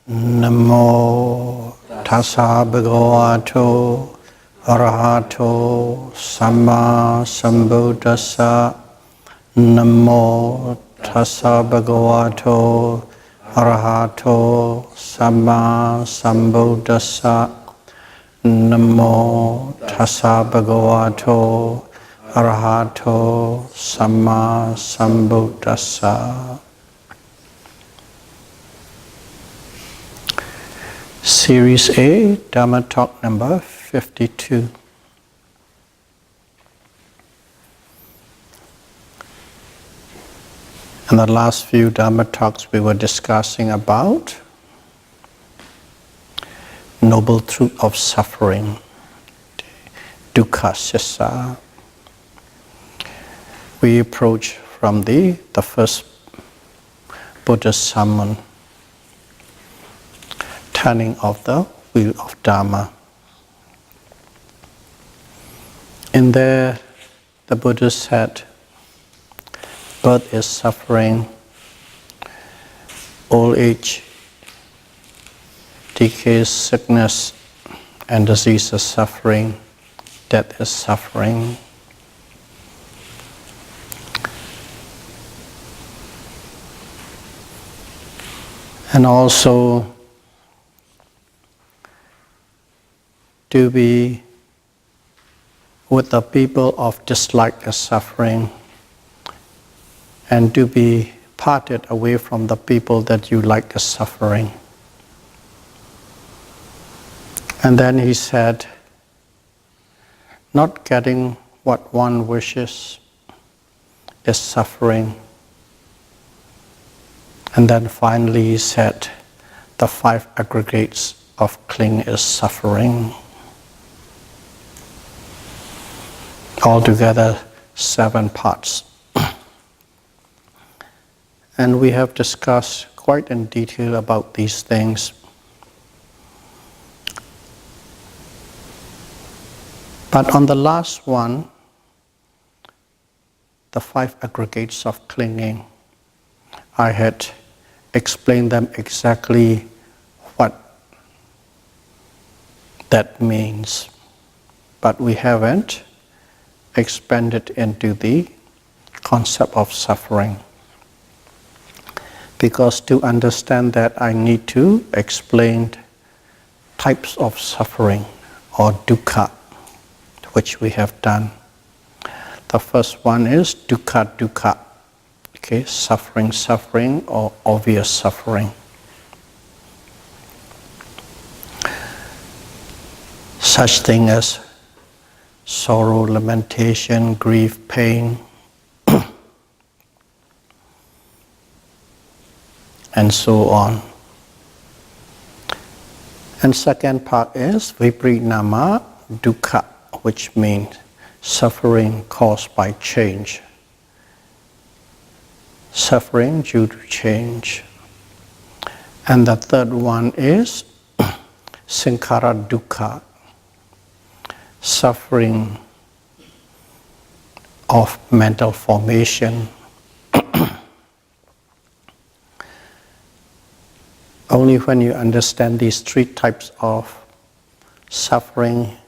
Namo tassa bhagavato arahato samma sambuddhassa. Namo tassa bhagavato arahato samma sambuddhassa. Namo tassa bhagavato arahato samma sambuddhassa. Series A, Dhamma talk number 52. In the last few Dhamma talks we were discussing about noble truth of suffering, dukkha sissa. We approach from the first Buddhist sermon, turning of the wheel of Dhamma. In there, the Buddha said, birth is suffering, old age, decay, sickness, and disease is suffering, death is suffering. And also, to be with the people of dislike is suffering, and to be parted away from the people that you like is suffering. And then he said, not getting what one wishes is suffering. And then finally he said, the 5 aggregates of clinging is suffering. Altogether 7 parts. And we have discussed quite in detail about these things. But on the last one, the 5 aggregates of clinging, I had explained them exactly what that means. But we haven't expanded into the concept of suffering. Because to understand that, I need to explain types of suffering or dukkha, which we have done. The first one is dukkha dukkha, okay, suffering suffering or obvious suffering. Such thing as sorrow, lamentation, grief, pain, and so on. And second part is viparinama dukkha, which means suffering caused by change. Suffering due to change. And the third one is sankhara dukkha, suffering of mental formation. Only when you understand these 3 types of suffering,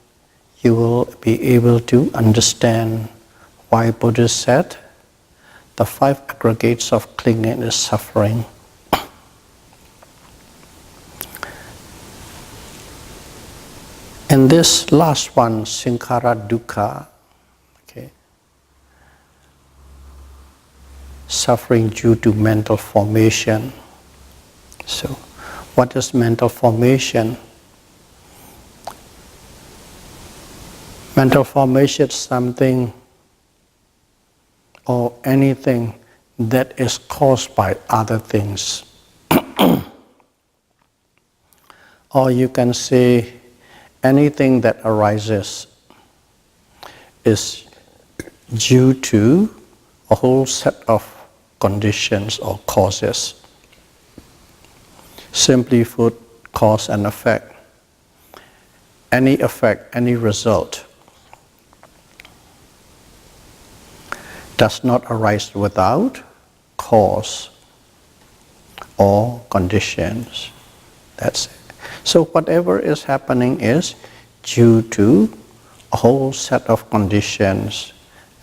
you will be able to understand why Buddha said the 5 aggregates of clinging is suffering. In this last one, sankhara dukkha, okay, suffering due to mental formation. So, what is mental formation? Mental formation is something or anything that is caused by other things. Or you can say anything that arises is due to a whole set of conditions or causes. Simply put, cause and effect. Any effect, any result does not arise without cause or conditions. That's it. So whatever is happening is due to a whole set of conditions,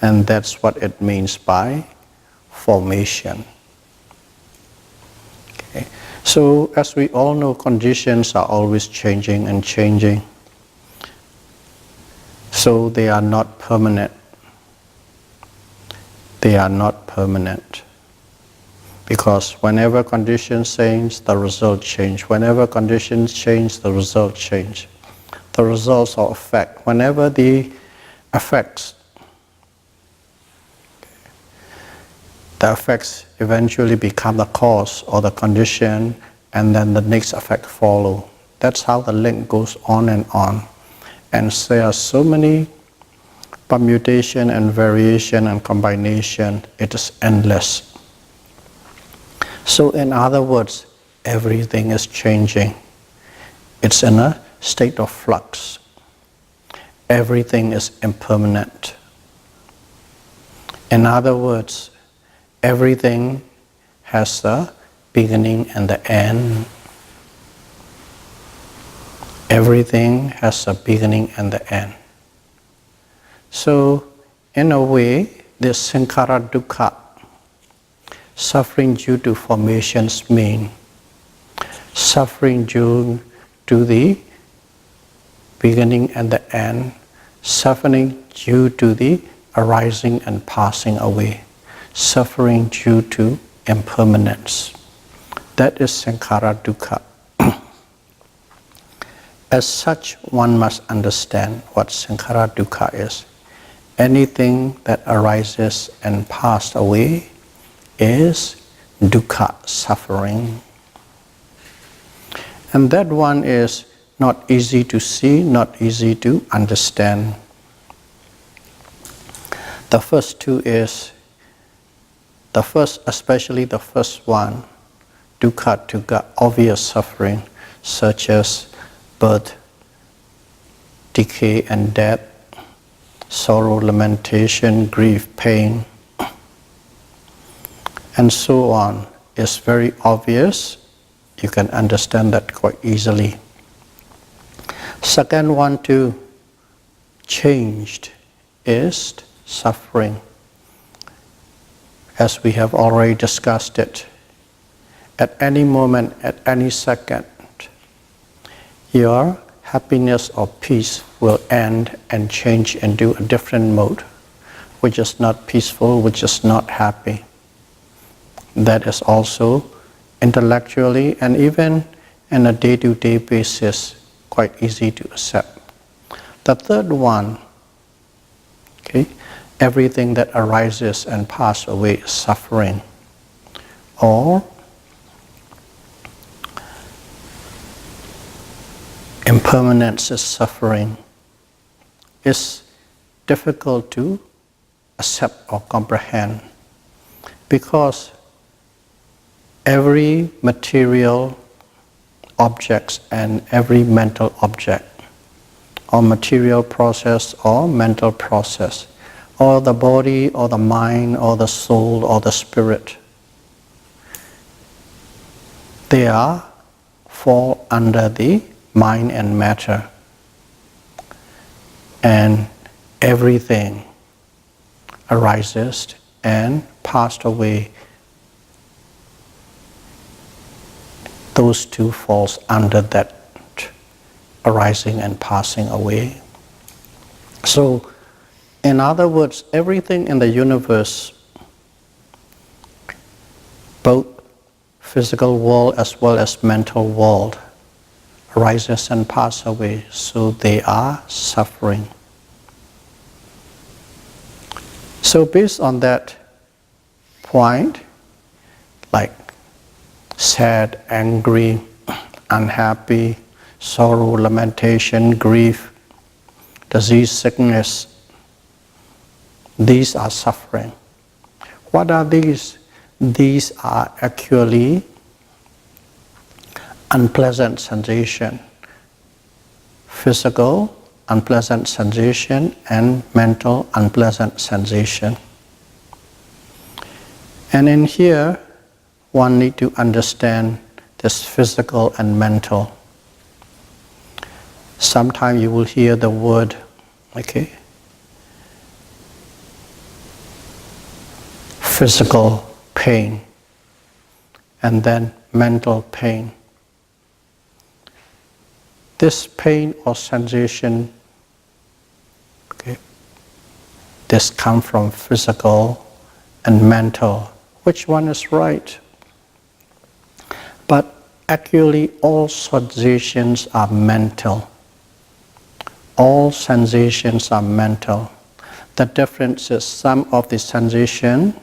and that's what it means by formation. Okay. So as we all know, conditions are always changing and changing. So they are not permanent. They are not permanent. Because whenever conditions change, the result change. Whenever conditions change, the result change. The results or effect. Whenever the effects eventually become the cause or the condition, and then the next effect follow. That's how the link goes on and on. And there are so many permutation and variation and combination, it is endless. So in other words, everything is changing. It's in a state of flux. Everything is impermanent. In other words, everything has the beginning and the end. Everything has a beginning and the end. So, in a way, this sankhara dukkha, suffering due to formations, mean suffering due to the beginning and the end, suffering due to the arising and passing away, suffering due to impermanence. That is sankhara dukkha. As such, one must understand what sankhara dukkha is. Anything that arises and passes away is dukkha, suffering. And that one is not easy to see, not easy to understand. The first two is, especially the first one, dukkha, dukkha, obvious suffering, such as birth, decay and death, sorrow, lamentation, grief, pain, and so on, is very obvious. You can understand that quite easily. Second one to changed is suffering. As we have already discussed it, at any moment, at any second, your happiness or peace will end and change into a different mode, which is not peaceful, which is not happy. That is also intellectually and even on a day-to-day basis quite easy to accept. The third one, okay, everything that arises and passes away is suffering, or impermanence is suffering. It's difficult to accept or comprehend because every material objects and every mental object or material process or mental process or the body or the mind or the soul or the spirit, they fall under the mind and matter, and everything arises and passed away. Those two falls under that arising and passing away. So, in other words, everything in the universe, both physical world as well as mental world, arises and passes away, so they are suffering. So based on that point, like sad, angry, unhappy, sorrow, lamentation, grief, disease, sickness, these are suffering. What are these? These are actually unpleasant sensation, physical unpleasant sensation and mental unpleasant sensation. And in here, one need to understand There's physical and mental. Sometimes you will hear the word, physical pain, and then mental pain. This pain or sensation, this comes from physical and mental. Which one is right? But actually all sensations are mental. All sensations are mental. The difference is some of the sensation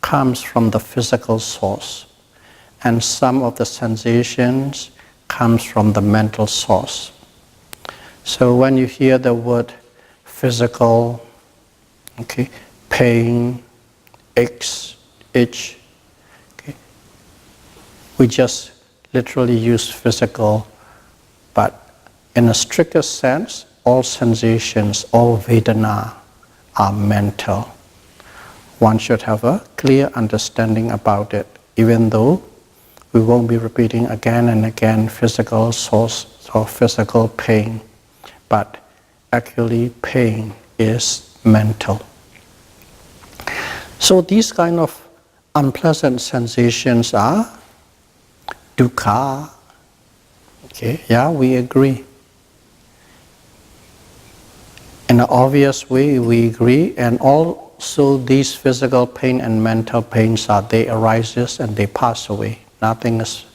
comes from the physical source, and some of the sensations comes from the mental source. So when you hear the word physical, pain, aches, itch, we just literally use physical, but in a stricter sense, all sensations, all Vedana are mental. One should have a clear understanding about it, even though we won't be repeating again and again physical source or physical pain, but actually pain is mental. So these kind of unpleasant sensations are dukkha. We agree. In an obvious way, we agree, and also these physical pain and mental pains they arise and they pass away. Nothing is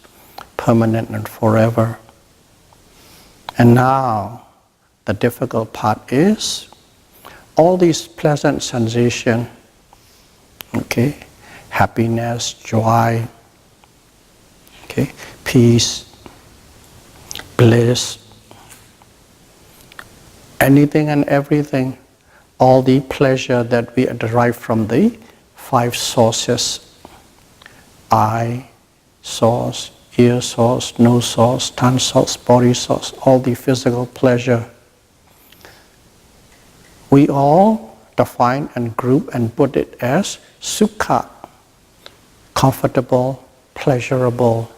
permanent and forever. And now, the difficult part is all these pleasant sensations, happiness, joy, peace, bliss, anything and everything, all the pleasure that we derive from the five sources, eye source, ear source, nose source, tongue source, body source, all the physical pleasure. We all define and group and put it as sukha, comfortable, pleasurable,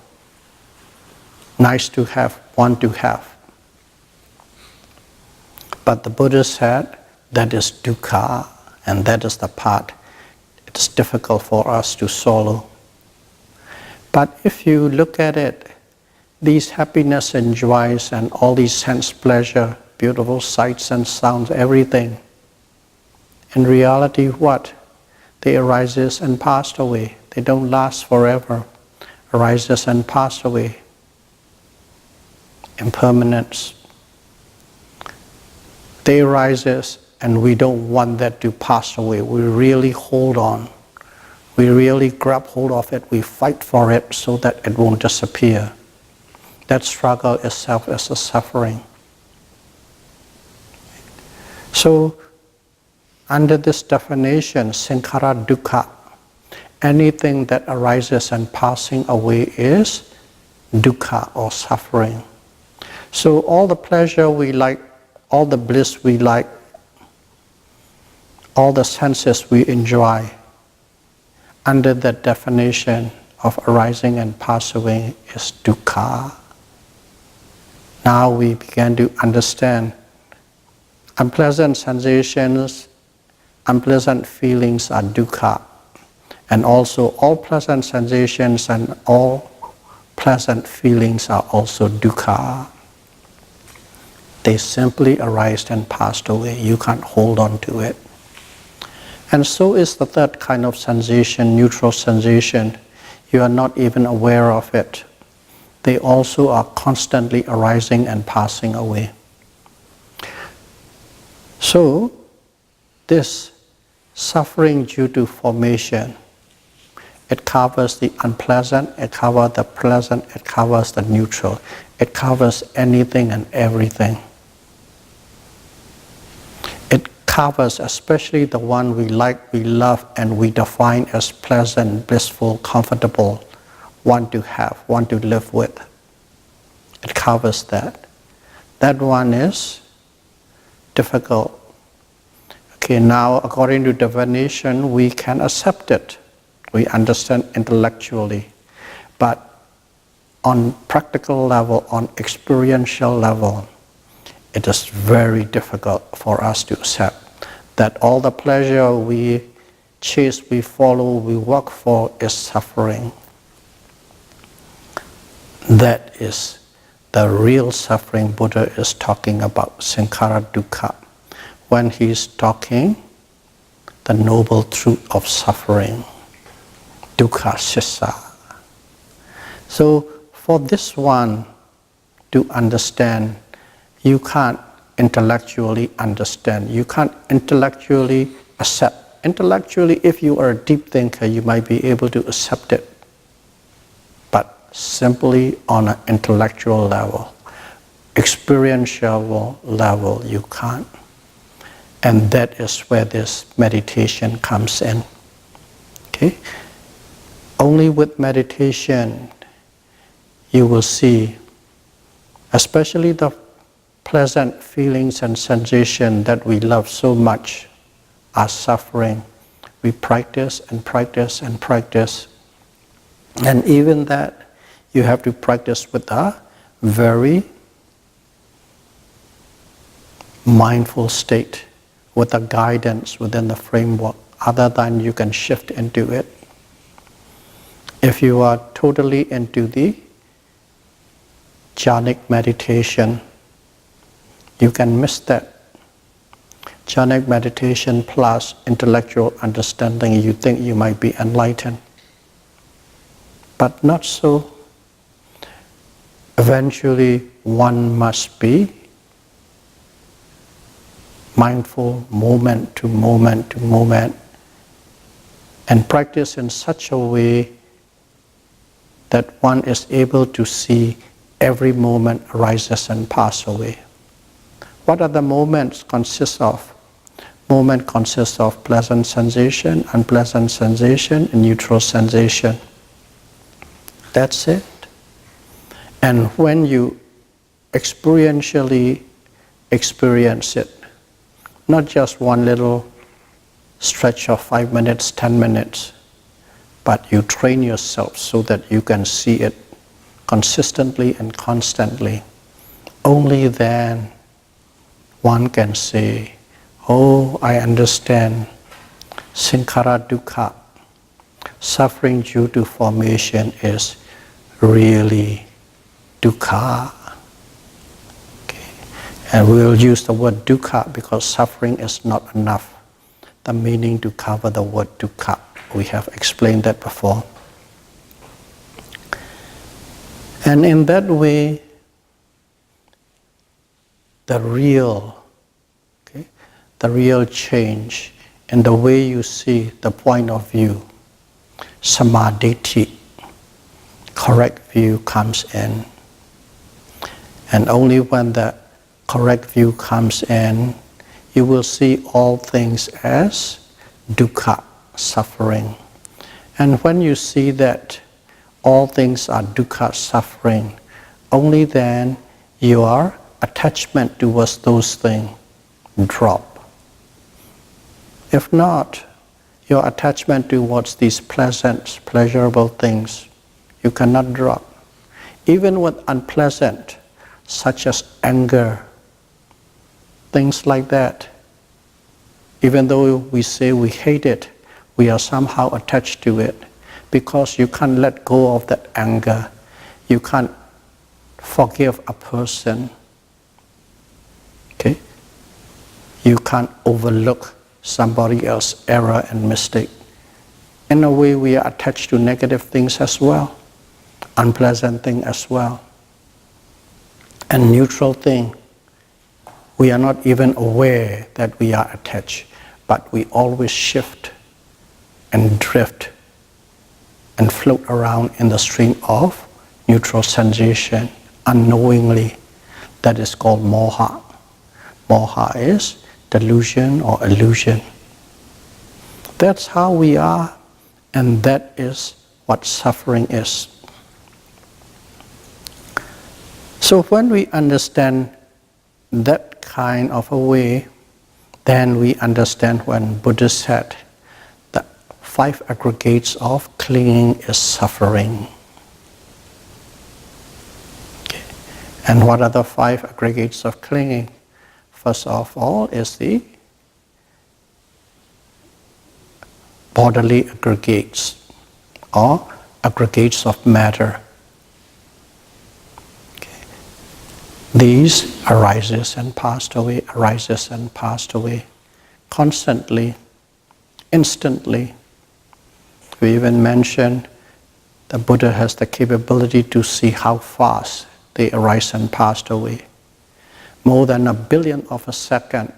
nice to have, want to have. But the Buddha said that is dukkha, and that is the part it is difficult for us to swallow. But if you look at it, these happiness and joys and all these sense pleasure, beautiful sights and sounds, everything, in reality what? They arises and pass away. They don't last forever. Arises and pass away. Impermanence. They arises and we don't want that to pass away. We really hold on. We really grab hold of it. We fight for it so that it won't disappear. That struggle itself is a suffering. So, under this definition, sankhara dukkha, anything that arises and passing away is dukkha or suffering. So all the pleasure we like, all the bliss we like, all the senses we enjoy, under that definition of arising and passing away is dukkha. Now we begin to understand unpleasant sensations, unpleasant feelings are dukkha. And also all pleasant sensations and all pleasant feelings are also dukkha. They simply arise and pass away. You can't hold on to it. And so is the third kind of sensation, neutral sensation. You are not even aware of it. They also are constantly arising and passing away. So, this suffering due to formation, it covers the unpleasant, it covers the pleasant, it covers the neutral. It covers anything and everything. It covers especially the one we like, we love, and we define as pleasant, blissful, comfortable, want to have, want to live with. It covers that. That one is difficult. Okay, now according to definition, we can accept it. We understand intellectually. But on practical level, on experiential level, it is very difficult for us to accept that all the pleasure we chase, we follow, we work for is suffering. That is the real suffering Buddha is talking about, sankhara dukkha, when he's talking the noble truth of suffering, dukkha sissa. So for this one to understand, you can't intellectually understand, you can't intellectually accept. Intellectually, if you are a deep thinker, you might be able to accept it. But simply on an intellectual level, experiential level, you can't. And that is where this meditation comes in. Okay? Only with meditation you will see, especially the pleasant feelings and sensation that we love so much are suffering. We practice and practice and practice. And even that, you have to practice with a very mindful state, with a guidance within the framework, other than you can shift into it. If you are totally into the jhanic meditation, you can miss that. Jhanic meditation plus intellectual understanding, you think you might be enlightened. But not so. Eventually, one must be mindful moment to moment to moment and practice in such a way that one is able to see every moment arises and passes away. What are the moments consist of? Moment consists of pleasant sensation, unpleasant sensation, and neutral sensation. That's it. And when you experientially experience it, not just one little stretch of 5 minutes, 10 minutes, but you train yourself so that you can see it consistently and constantly. Only then one can say, oh, I understand sankhara dukkha, suffering due to formation is really dukkha. Okay. And we'll use the word dukkha because suffering is not enough. The meaning to cover the word dukkha. We have explained that before. And in that way, the real change in the way you see the point of view, samadhi, correct view comes in. And only when the correct view comes in, you will see all things as dukkha, suffering. And when you see that all things are dukkha, suffering, only then your attachment towards those things drop. If not, your attachment towards these pleasant, pleasurable things, you cannot drop. Even with unpleasant, such as anger, things like that, even though we say we hate it, we are somehow attached to it because you can't let go of that anger. You can't forgive a person. Okay? You can't overlook somebody else's error and mistake. In a way, we are attached to negative things as well, unpleasant things as well. And neutral thing, we are not even aware that we are attached, but we always shift and drift and float around in the stream of neutral sensation unknowingly. That is called moha. Moha is delusion or illusion. That's how we are, and that is what suffering is. So when we understand that kind of a way, then we understand when Buddha said the 5 aggregates of clinging is suffering. And what are the 5 aggregates of clinging? First of all is the bodily aggregates or aggregates of matter. Okay. These arises and passed away, arises and passed away, constantly, instantly. We even mentioned the Buddha has the capability to see how fast they arise and pass away. More than 1 billion of a second,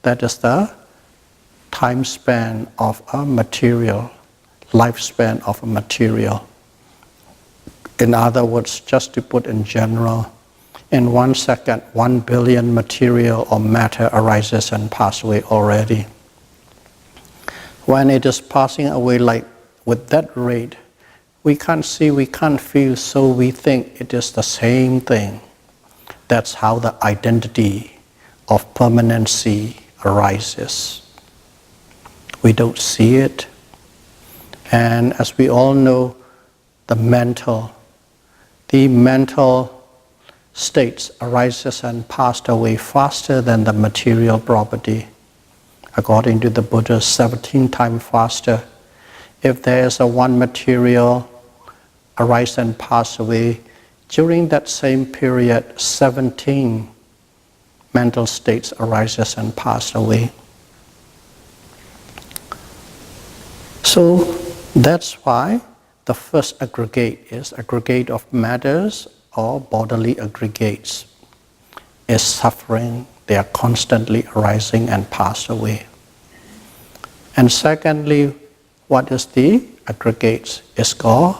that is the time span of a material, lifespan of a material. In other words, just to put in general, in 1 second, 1 billion material or matter arises and passes away already. When it is passing away like with that rate, we can't see, we can't feel, so we think it is the same thing. That's how the identity of permanency arises. We don't see it. And as we all know, the mental states arises and passed away faster than the material property. According to the Buddha, 17 times faster. If there is a one material arise and pass away, during that same period, 17 mental states arises and pass away. So that's why the first aggregate is aggregate of matters or bodily aggregates is suffering. They are constantly arising and pass away. And secondly, what is the aggregates? Is called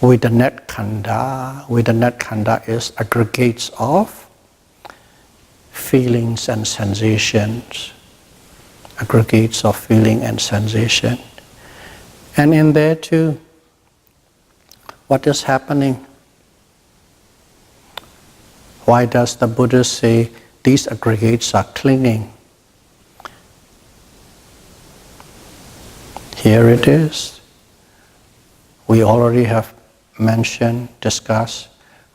Vedanat Khanda. Vedanat Khanda is aggregates of feelings and sensations. Aggregates of feeling and sensation. And in there too, what is happening? Why does the Buddha say these aggregates are clinging? Here it is. We already have mentioned, discussed,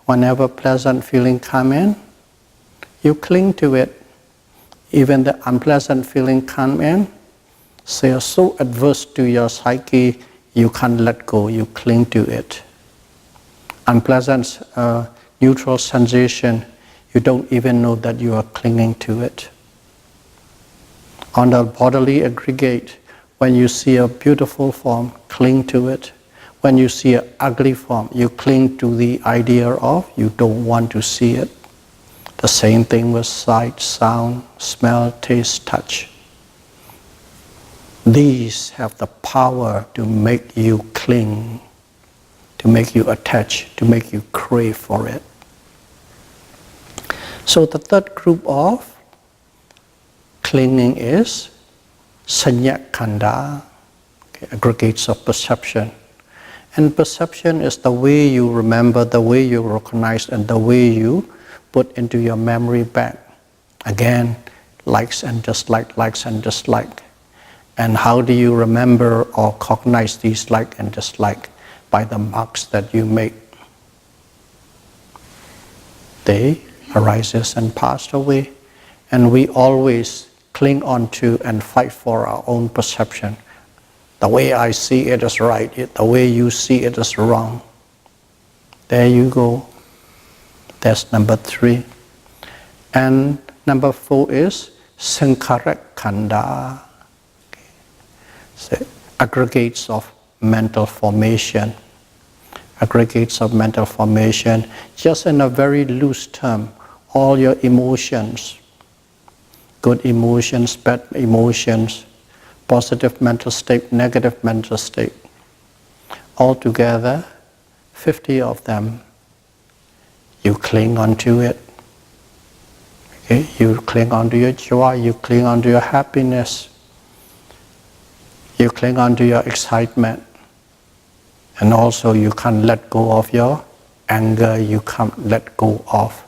whenever pleasant feeling come in, you cling to it. Even the unpleasant feeling come in, they are so adverse to your psyche, you can't let go, you cling to it. Unpleasant, neutral sensation, you don't even know that you are clinging to it. On the bodily aggregate, when you see a beautiful form, cling to it. When you see an ugly form, you cling to the idea of, you don't want to see it. The same thing with sight, sound, smell, taste, touch. These have the power to make you cling, to make you attach, to make you crave for it. So the third group of clinging is Sanya Khanda, aggregates of perception. And perception is the way you remember, the way you recognize, and the way you put into your memory bank. Again, likes and dislike, likes and dislike. And how do you remember or cognize these like and dislike? By the marks that you make. They arises and pass away. And we always cling on to and fight for our own perception. The way I see it is right, the way you see it is wrong. There you go. That's number 3. And number 4 is Sankhara Khanda. Okay. So, aggregates of mental formation. Aggregates of mental formation, just in a very loose term, all your emotions, good emotions, bad emotions, positive mental state, negative mental state. Altogether, 50 of them, you cling onto it. Okay? You cling onto your joy, you cling onto your happiness, you cling onto your excitement, and also you can't let go of your anger, you can't let go of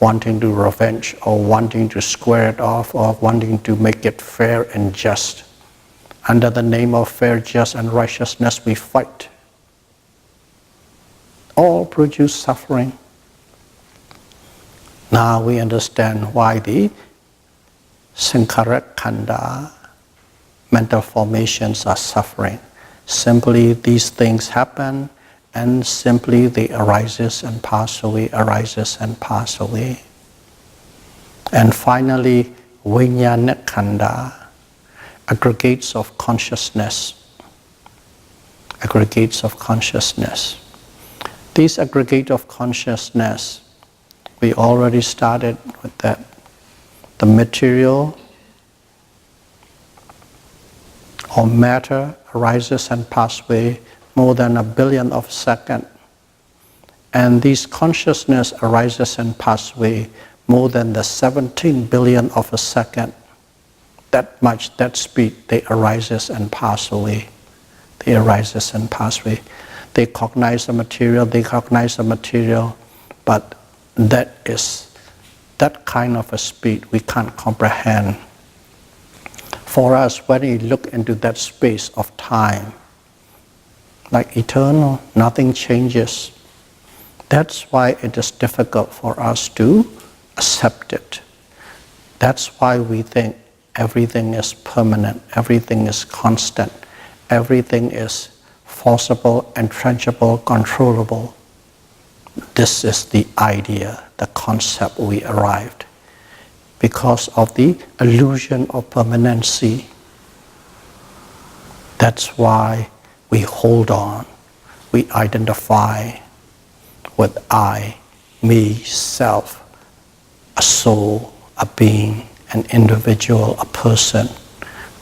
wanting to revenge or wanting to square it off or wanting to make it fair and just. Under the name of fair, just and righteousness we fight. all produce suffering. Now we understand why the sankhara khanda, mental formations, are suffering. Simply these things happen, and simply they arises and pass away, arises and pass away. And finally, vijnana khanda, aggregates of consciousness. Aggregates of consciousness. These aggregate of consciousness, we already started with that. The material or matter arises and passes away more than 1 billion of seconds. And these consciousness arises and passes away more than the 17 billion of a second. That much, that speed, they arises and pass away. They arises and pass away. They cognize the material, but that kind of a speed we can't comprehend. For us, when we look into that space of time, like eternal, nothing changes. That's why it is difficult for us to accept it. That's why we think everything is permanent, everything is constant, everything is forcible, entrenchable, controllable. This is the idea, the concept we arrived. Because of the illusion of permanency. That's why we hold on, we identify with I, me, self, a soul, a being, an individual, a person.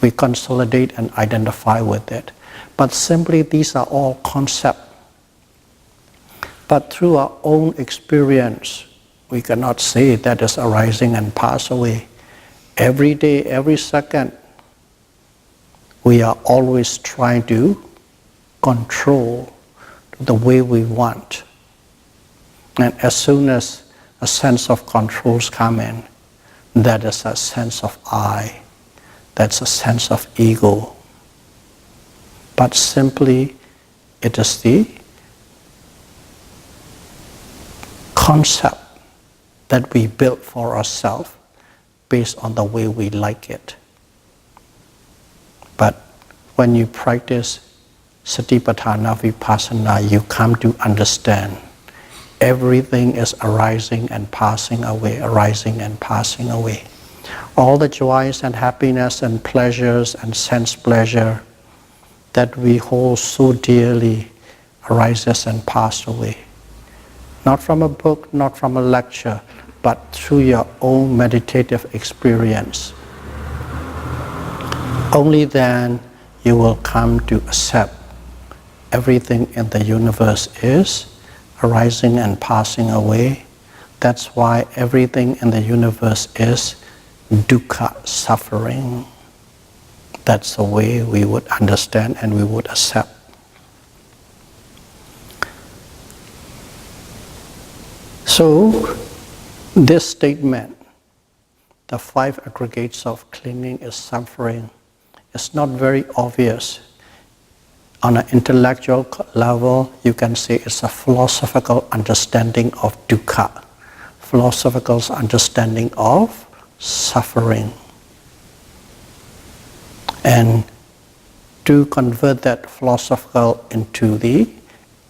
We consolidate and identify with it. But simply these are all concepts. But through our own experience, we cannot say that is arising and pass away. Every day, every second, we are always trying to control the way we want. And as soon as a sense of controls come in, that is a sense of I, that's a sense of ego. But simply, it is the concept that we build for ourselves based on the way we like it. But when you practice Satipatthana, Vipassana, you come to understand everything is arising and passing away, arising and passing away. All the joys and happiness and pleasures and sense pleasure that we hold so dearly arises and passes away. Not from a book, not from a lecture, but through your own meditative experience. Only then you will come to accept everything in the universe is arising and passing away. That's why everything in the universe is dukkha, suffering. That's the way we would understand and we would accept. So, this statement, the 5 aggregates of clinging is suffering, is not very obvious. On an intellectual level, you can say it's a philosophical understanding of dukkha, philosophical understanding of suffering. And to convert that philosophical into the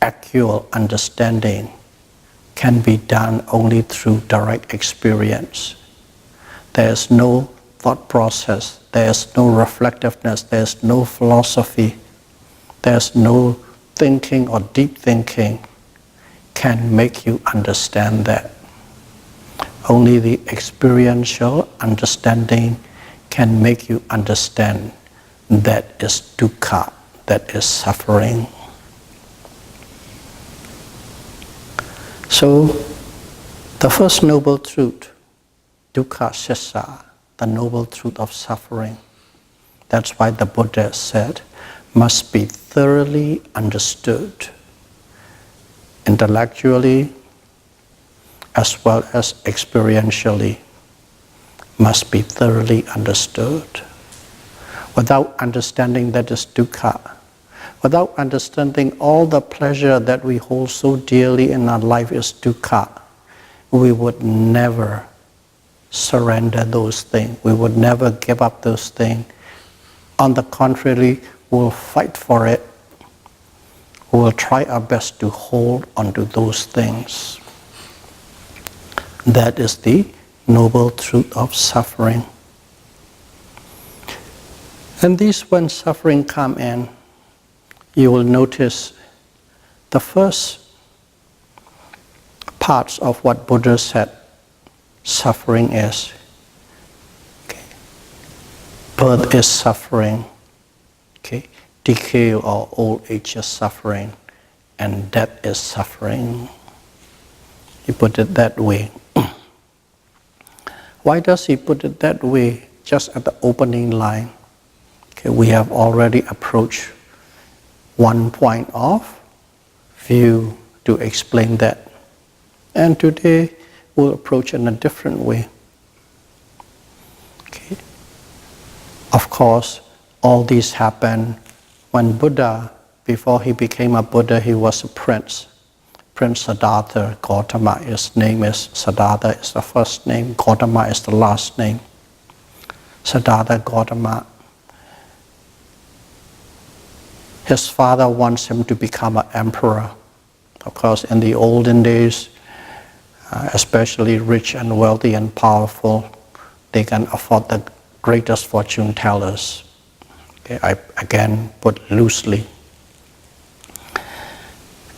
actual understanding can be done only through direct experience. There is no thought process, there is no reflectiveness, there is no philosophy, there is no thinking or deep thinking can make you understand that. Only the experiential understanding can make you understand that is dukkha, that is suffering. So, the first noble truth, dukkha sissa, the noble truth of suffering, that's why the Buddha said, must be thoroughly understood, intellectually as well as experientially, must be thoroughly understood. Without understanding that is dukkha, Without understanding all the pleasure that we hold so dearly in our life is dukkha, we would never surrender those things. We would never give up those things. On the contrary, we'll fight for it. We will try our best to hold onto those things. That is the noble truth of suffering. And this, when suffering comes in, you will notice the first parts of what Buddha said suffering is. Okay. Birth is suffering. Okay. Decay or old age is suffering. And death is suffering. He put it that way. Why does he put it that way? Just at the opening line. Okay, we have already approached one point of view to explain that. And today we'll approach in a different way. Okay. Of course, all this happened when Buddha, before he became a Buddha, he was a prince. Prince Siddhartha Gautama, his name is Siddhartha is the first name, Gautama is the last name. Siddhartha Gautama. His father wants him to become an emperor. Of course, in the olden days, especially rich and wealthy and powerful, they can afford the greatest fortune tellers. Okay, I again put loosely.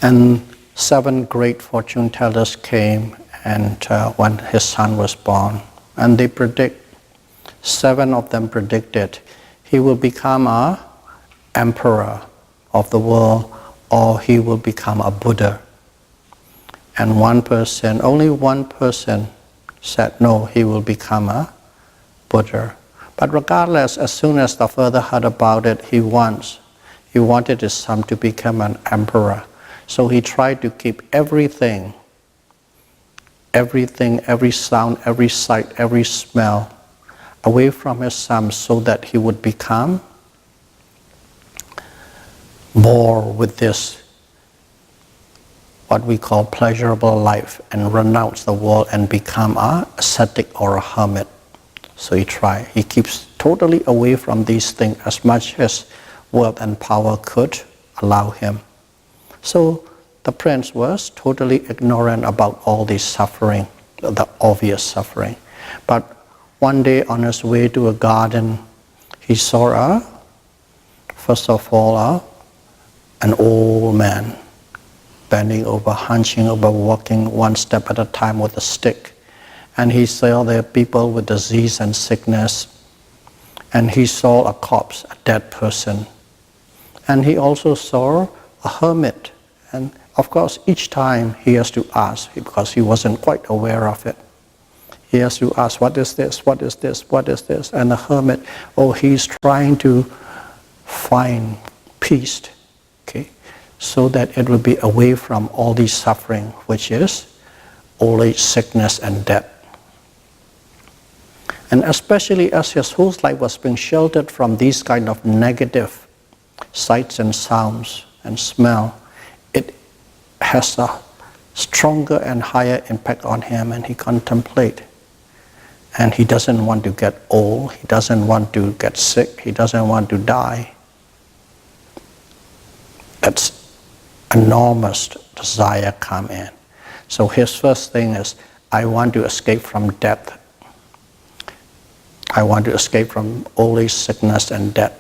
And 7 great fortune tellers came, and when his son was born, and they predict, 7 of them predicted he will become an emperor of the world, or he will become a Buddha. And only one person said no, he will become a Buddha. But regardless, as soon as the father heard about it, he wanted his son to become an emperor. So he tried to keep everything, every sound, every sight, every smell away from his son so that he would become more with this, what we call pleasurable life, and renounce the world and become an ascetic or a hermit. So he keeps totally away from these things as much as wealth and power could allow him. So the prince was totally ignorant about all this suffering, the obvious suffering. But one day on his way to a garden, he saw first of all, an old man bending over, hunching over, walking one step at a time with a stick. And he saw there people with disease and sickness. And he saw a corpse, a dead person. And he also saw a hermit. And of course, each time he has to ask, because he wasn't quite aware of it. He has to ask, what is this, what is this, what is this? And the hermit, he's trying to find peace. Okay, so that it will be away from all these suffering, which is old age, sickness, and death. And especially as his whole life was being sheltered from these kind of negative sights and sounds and smell, it has a stronger and higher impact on him, and he contemplates. And he doesn't want to get old, he doesn't want to get sick, he doesn't want to die. That's enormous desire come in. So his first thing is, I want to escape from death. I want to escape from old age, sickness, and death.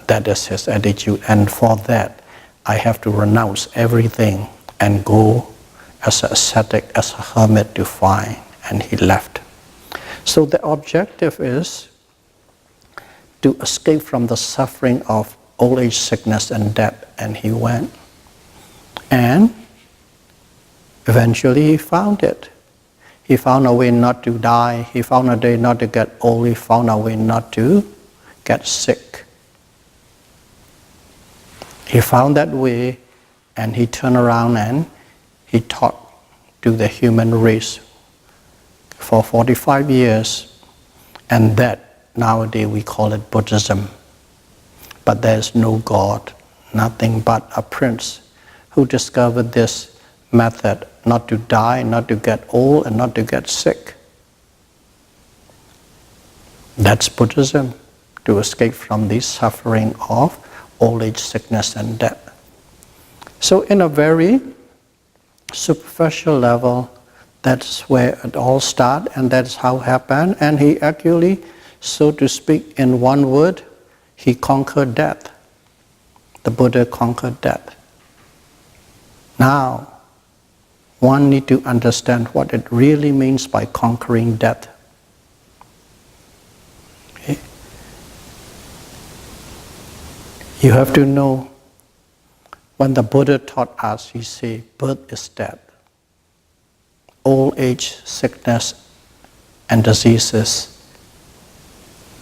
That is his attitude. And for that, I have to renounce everything and go as an ascetic, as a hermit to find. And he left. So the objective is to escape from the suffering of old age, sickness, and death. And he went. And eventually he found it. He found a way not to die. He found a way not to get old. He found a way not to get sick. He found that way, and he turned around and he taught to the human race for 45 years. And that nowadays we call it Buddhism. But there's no God, nothing but a prince who discovered this method not to die, not to get old, and not to get sick. That's Buddhism, to escape from the suffering of old age, sickness, and death. So in a very superficial level, that's where it all started, and that's how it happened. And he actually, so to speak, in one word, he conquered death. The Buddha conquered death. Now, one needs to understand what it really means by conquering death. Okay? You have to know, when the Buddha taught us, he said, birth is death. Old age, sickness, and diseases.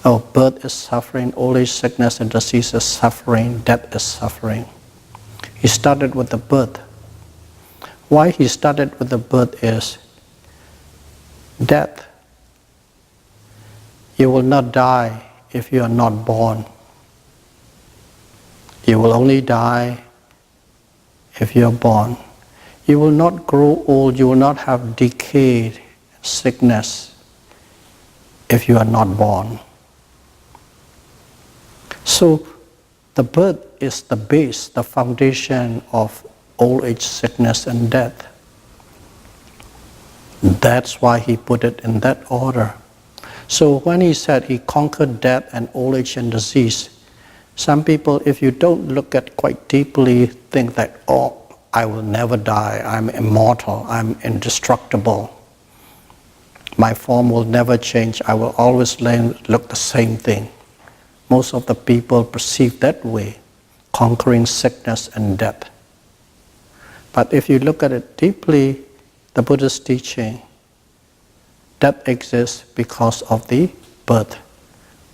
Oh, birth is suffering, old age, sickness, and disease is suffering, death is suffering. He started with the birth. Why he started with the birth is death. You will not die if you are not born. You will only die if you are born. You will not grow old, you will not have decay, sickness, if you are not born. So the birth is the base, the foundation of old age, sickness, and death. That's why he put it in that order. So when he said he conquered death and old age and disease, some people, if you don't look at quite deeply, think that, oh, I will never die, I'm immortal, I'm indestructible. My form will never change, I will always look the same thing. Most of the people perceive that way, conquering sickness and death. But if you look at it deeply, the Buddha's teaching, death exists because of the birth.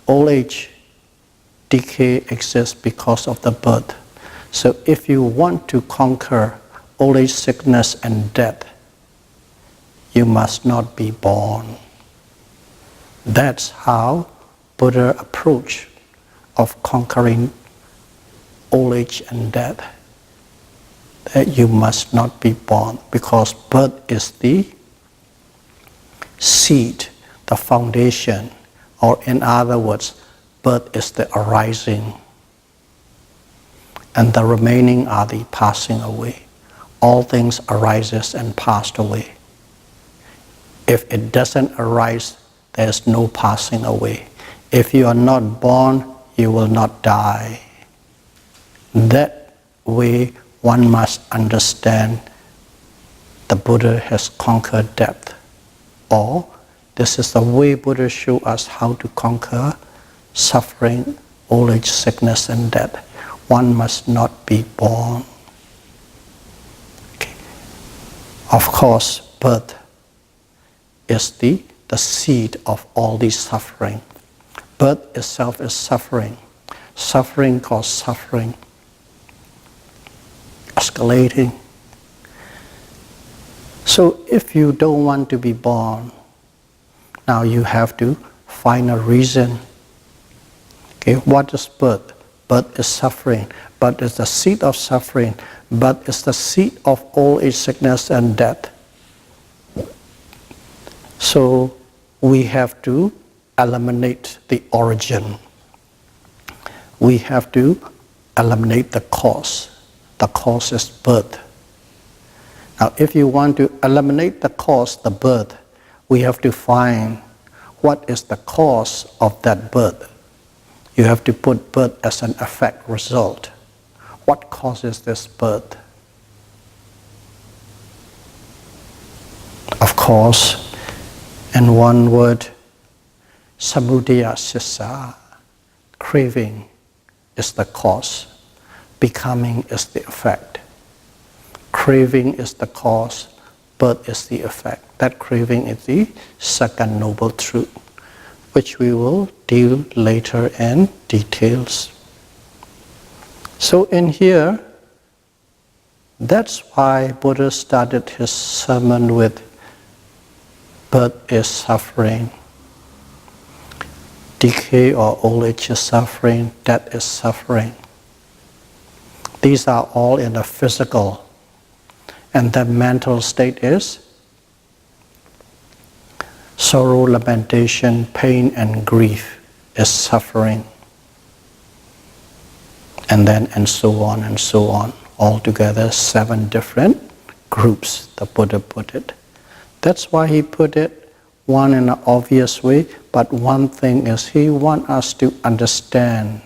Old age, decay exists because of the birth. So if you want to conquer old age, sickness, and death, you must not be born. That's how Buddha approached of conquering old age and death. That you must not be born, because birth is the seed, the foundation, or in other words, birth is the arising, and the remaining are the passing away. All things arises and passed away. If it doesn't arise, there is no passing away. If you are not born, you will not die. That way one must understand the Buddha has conquered death. Or this is the way Buddha showed us how to conquer suffering, old age, sickness, and death. One must not be born. Okay. Of course, birth is the seed of all these suffering. Birth itself is suffering. Suffering causes suffering. Escalating. So if you don't want to be born, now you have to find a reason. Okay, what is birth? Birth is suffering. Birth is the seed of suffering. Birth is the seed of old age, sickness, and death. So we have to eliminate the origin. We have to eliminate the cause. The cause is birth. Now if you want to eliminate the cause, the birth, we have to find what is the cause of that birth. You have to put birth as an effect, result. What causes this birth? Of course, in one word, samudaya sissa, craving is the cause. Becoming is the effect. Craving is the cause, birth is the effect. That craving is the second noble truth, which we will deal later in details. So in here, that's why Buddha started his sermon with birth is suffering, decay or old age is suffering, death is suffering. These are all in the physical. And the mental state is sorrow, lamentation, pain, and grief is suffering. And then, and so on, and so on. Altogether, 7 different groups, the Buddha put it. That's why he put it, one in an obvious way, but one thing is he wants us to understand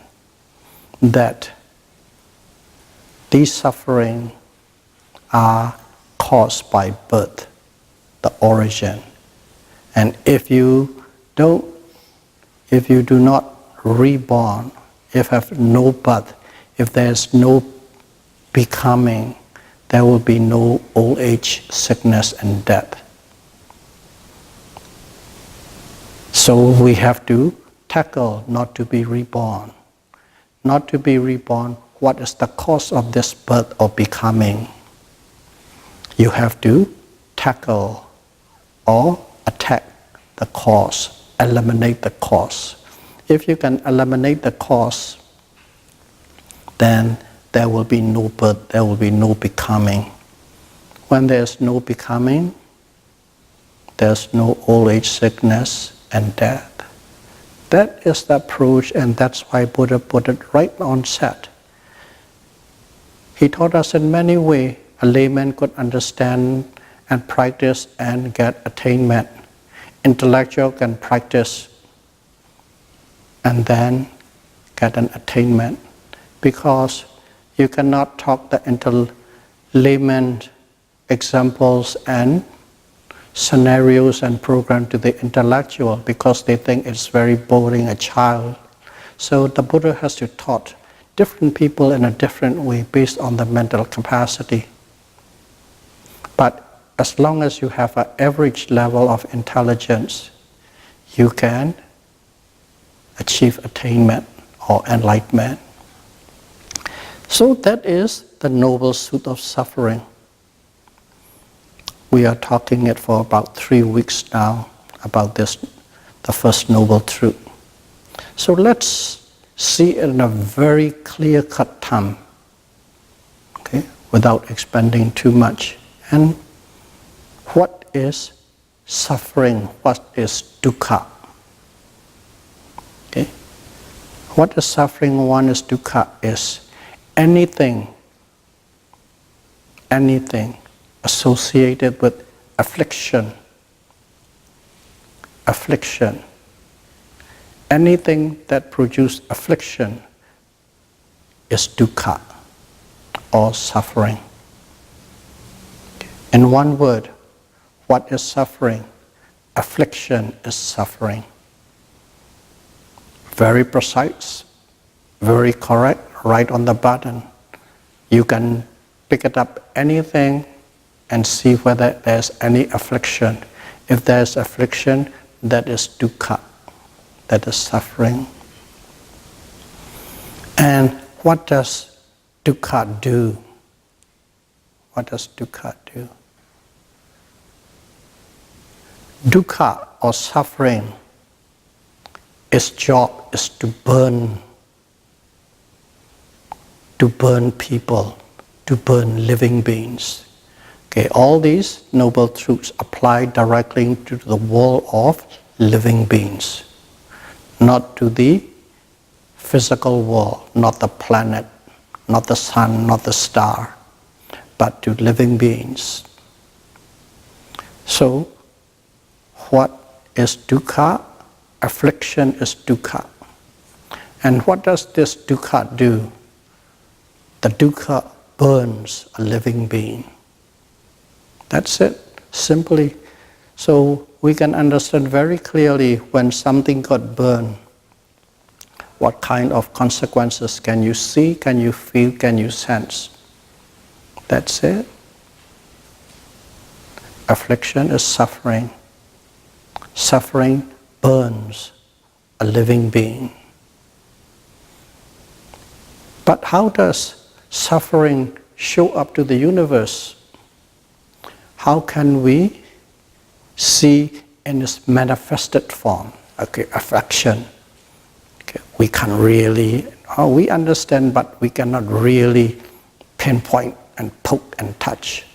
that these suffering are caused by birth, the origin. And if you do not reborn, if have no birth, if there's no becoming, there will be no old age, sickness, and death. So we have to tackle not to be reborn. Not to be reborn, what is the cause of this birth or becoming? You have to tackle or attack the cause, eliminate the cause. If you can eliminate the cause, then there will be no birth, there will be no becoming. When there's no becoming, there's no old age, sickness, and death. That is the approach, and that's why Buddha put it right on set. He taught us in many ways. A layman could understand and practice and get attainment. Intellectual can practice and then get an attainment. Because you cannot talk the layman examples and scenarios and program to the intellectual because they think it's very boring, a child. So the Buddha has to taught different people in a different way based on the mental capacity. But as long as you have an average level of intelligence, you can achieve attainment or enlightenment. So that is the noble suit of suffering. We are talking it for about 3 weeks now about this, the first noble truth. So let's see it in a very clear-cut term, okay, without expanding too much. And what is suffering? What is dukkha? Okay, what is suffering? One is dukkha is anything associated with affliction. Anything that produces affliction is dukkha or suffering. In one word, what is suffering? Affliction is suffering. Very precise, very correct, right on the button. You can pick it up anything and see whether there's any affliction. If there's affliction, that is dukkha, that is suffering. And what does dukkha do? What does dukkha do? Dukkha or suffering, its job is to burn people, to burn living beings. Okay, all these noble truths apply directly to the world of living beings, not to the physical world, not the planet, not the sun, not the star, but to living beings. So, what is dukkha? Affliction is dukkha. And what does this dukkha do? The dukkha burns a living being. That's it, simply. So we can understand very clearly when something got burned, what kind of consequences can you see, can you feel, can you sense? That's it. Affliction is suffering. Suffering burns a living being. But how does suffering show up to the universe? How can we see in its manifested form? Okay, affection. Okay, we can't really, we understand, but we cannot really pinpoint and poke and touch.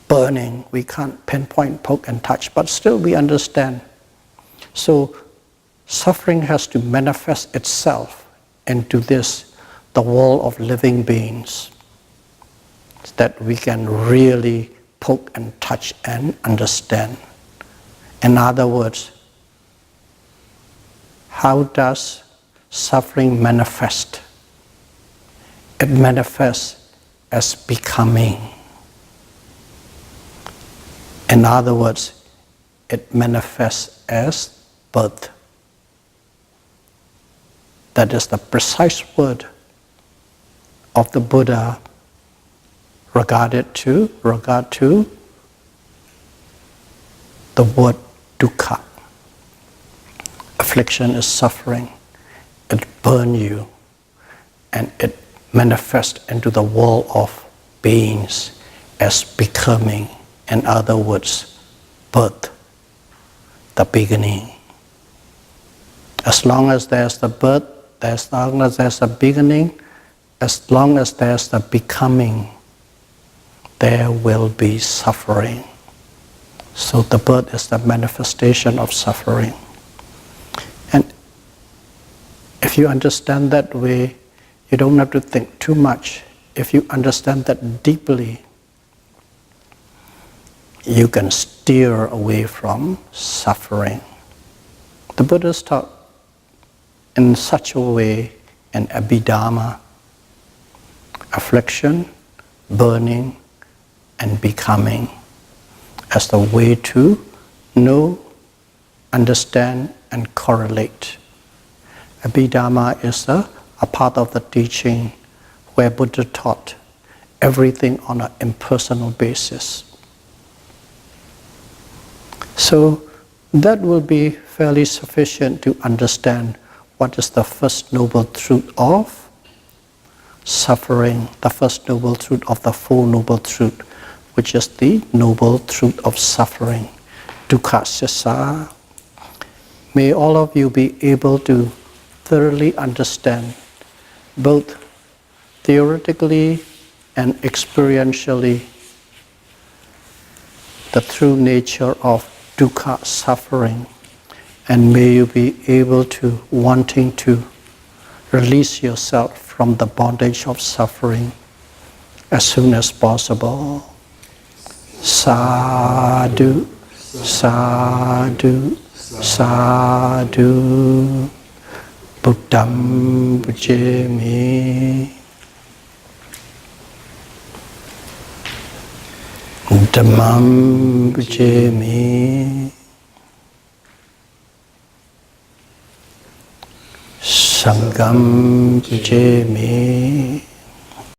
Burning, we can't pinpoint, poke and touch, but still we understand. So suffering has to manifest itself into this, the world of living beings, that we can really poke and touch and understand. In other words, how does suffering manifest? It manifests as becoming. In other words, it manifests as birth. That is the precise word of the Buddha regard to the word dukkha. Affliction is suffering. It burns you and it manifests into the world of beings as becoming. In other words, birth, the beginning. As long as there's the birth, as long as there's a beginning, as long as there's the becoming, there will be suffering. So the birth is the manifestation of suffering. And if you understand that way, you don't have to think too much. If you understand that deeply, you can steer away from suffering. The Buddha's taught in such a way in Abhidhamma, affliction, burning, and becoming as the way to know, understand, and correlate. Abhidhamma is a part of the teaching where Buddha taught everything on an impersonal basis. So that will be fairly sufficient to understand what is the first noble truth of suffering, the first noble truth of the Four Noble Truths, which is the noble truth of suffering, dukkha sassa. May all of you be able to thoroughly understand, both theoretically and experientially, the true nature of dukkha, suffering, and may you be able to, wanting to release yourself from the bondage of suffering as soon as possible. Sadhu, sadhu, sadhu. Buddham bhajami. Dhammam bhajami. Sangham bhajami.